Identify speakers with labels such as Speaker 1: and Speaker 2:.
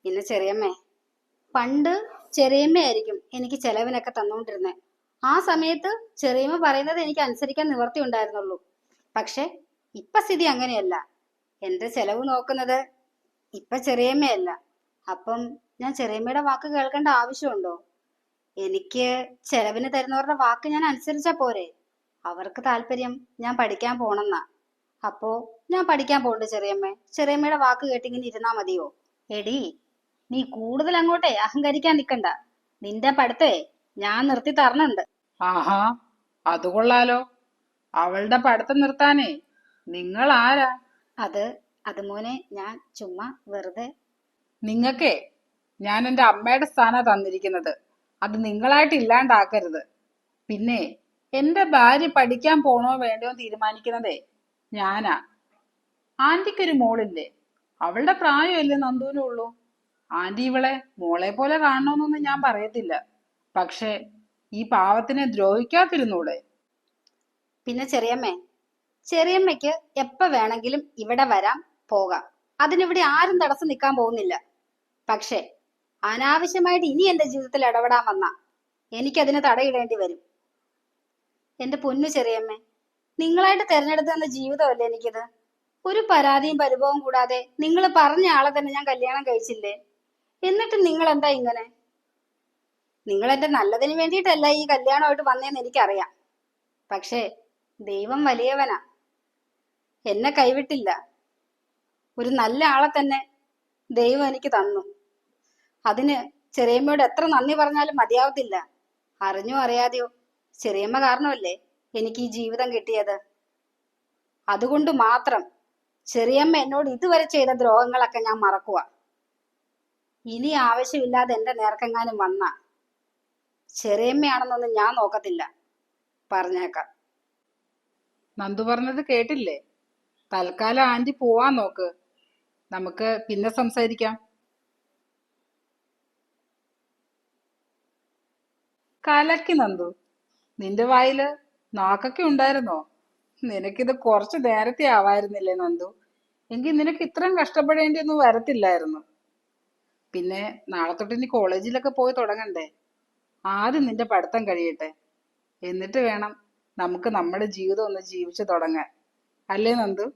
Speaker 1: പിന്നെ ചെറിയമ്മേ, പണ്ട് ചെറിയമ്മയായിരിക്കും എനിക്ക് ചെലവിനൊക്കെ തന്നുകൊണ്ടിരുന്നത്. ആ സമയത്ത് ചെറിയമ്മ പറയുന്നത് എനിക്ക് അനുസരിക്കാൻ നിവർത്തി ഉണ്ടായിരുന്നുള്ളൂ. പക്ഷെ ഇപ്പൊ സ്ഥിതി അങ്ങനെയല്ല. എന്റെ ചെലവ് നോക്കുന്നത് ഇപ്പൊ ചെറിയമ്മയല്ല. അപ്പം ഞാൻ ചെറിയമ്മയുടെ വാക്ക് കേൾക്കേണ്ട ആവശ്യമുണ്ടോ? എനിക്ക് ചെലവിന് തരുന്നവരുടെ വാക്ക് ഞാൻ അനുസരിച്ചാ പോരെ? അവർക്ക് താല്പര്യം ഞാൻ പഠിക്കാൻ പോണെന്നാ. അപ്പോ ഞാൻ പഠിക്കാൻ പോണ്ട് ചെറിയമ്മേ. ചെറിയമ്മയുടെ വാക്ക് കേട്ടിങ്ങനെ ഇരുന്നാ മതിയോ? എടി, നീ കൂടുതൽ അങ്ങോട്ടേ അഹങ്കരിക്കാൻ നിക്കണ്ട. നിന്റെ പഠിത്തേ ഞാൻ നിർത്തി തരണുണ്ട്.
Speaker 2: ആഹാ, അത് കൊള്ളാലോ. അവളുടെ പഠിത്തം നിർത്താനേ നിങ്ങൾ ആരാ?
Speaker 1: അത് അത് മോനെ, ഞാൻ ചുമ്മാ വെറുതെ.
Speaker 2: നിങ്ങക്കേ ഞാൻ എന്റെ അമ്മയുടെ സ്ഥാനാ തന്നിരിക്കുന്നത്. അത് നിങ്ങളായിട്ട് ഇല്ലാണ്ടാക്കരുത്. പിന്നെ എന്റെ ഭാര്യ പഠിക്കാൻ പോണോ വേണ്ടോ തീരുമാനിക്കുന്നതേ ഞാനാ. ആന്റിക്കൊരു മോളില്ലേ? അവളുടെ പ്രായമല്ലേ നന്ദുവിനും ഉള്ളൂ. ആന്റി ഇവളെ മോളെ പോലെ കാണണമെന്നൊന്നും ഞാൻ പറയത്തില്ല. പക്ഷെ ഈ പാവത്തിനെ ദ്രോഹിക്കാതിരുന്നൂടെ?
Speaker 1: പിന്നെ ചെറിയമ്മേ, ചെറിയമ്മയ്ക്ക് എപ്പ വേണമെങ്കിലും ഇവിടെ വരാം, പോകാം. അതിനിവിടെ ആരും തടസ്സം നിൽക്കാൻ പോകുന്നില്ല. പക്ഷെ അനാവശ്യമായിട്ട് ഇനി എന്റെ ജീവിതത്തിൽ ഇടപെടാൻ വന്ന എനിക്കതിന് തടയിടേണ്ടി വരും. എന്റെ പൊന്നു ചെറിയമ്മേ, നിങ്ങളായിട്ട് തെരഞ്ഞെടുത്ത് തന്ന ജീവിതമല്ലേ എനിക്കിത്. ഒരു പരാതിയും പരിഭവവും കൂടാതെ നിങ്ങൾ പറഞ്ഞ ആളെ തന്നെ ഞാൻ കല്യാണം കഴിച്ചില്ലേ? എന്നിട്ട് നിങ്ങൾ എന്താ ഇങ്ങനെ? നിങ്ങൾ എന്റെ നല്ലതിന് വേണ്ടിയിട്ടല്ല ഈ കല്യാണമായിട്ട് വന്നേന്ന് എനിക്കറിയാം. പക്ഷേ ദൈവം വലിയവനാ, എന്നെ കൈവിട്ടില്ല. ഒരു നല്ല ആളെ തന്നെ ദൈവം എനിക്ക് തന്നു. അതിന് ചെറിയമ്മയോട് എത്ര നന്ദി പറഞ്ഞാലും മതിയാവത്തില്ല. അറിഞ്ഞോ അറിയാതെയോ ചെറിയമ്മ കാരണമല്ലേ എനിക്ക് ഈ ജീവിതം കിട്ടിയത്. അതുകൊണ്ട് മാത്രം ചെറിയമ്മ എന്നോട് ഇതുവരെ ചെയ്ത ദ്രോഹങ്ങളൊക്കെ ഞാൻ മറക്കുക. ഇനി ആവശ്യമില്ലാതെ എന്റെ നേർക്കെങ്ങാനും വന്ന ചെറിയമ്മയാണെന്നൊന്നും ഞാൻ നോക്കത്തില്ല, പറഞ്ഞേക്കാം.
Speaker 2: നന്ദു പറഞ്ഞത് കേട്ടില്ലേ? തൽക്കാലം ആന്റി പോവാൻ നോക്ക്. നമുക്ക് പിന്നെ സംസാരിക്കാം. കലക്കി നന്ദു. നിന്റെ വായില് നാക്കൊക്കെ ഉണ്ടായിരുന്നോ? നിനക്കിത് കുറച്ച് നേരത്തെ ആവായിരുന്നില്ലേ നന്ദു? എങ്കിൽ നിനക്ക് ഇത്രയും കഷ്ടപ്പെടേണ്ടിയൊന്നും വരത്തില്ലായിരുന്നു. പിന്നെ നാളെ തൊട്ട് ഇനി കോളേജിലൊക്കെ പോയി തുടങ്ങണ്ടേ? ആദ്യം നിന്റെ പഠിത്തം കഴിയട്ടെ. എന്നിട്ട് വേണം നമുക്ക് നമ്മുടെ ജീവിതം ഒന്ന് ജീവിച്ചു തുടങ്ങാൻ. അല്ലേ നന്ദു?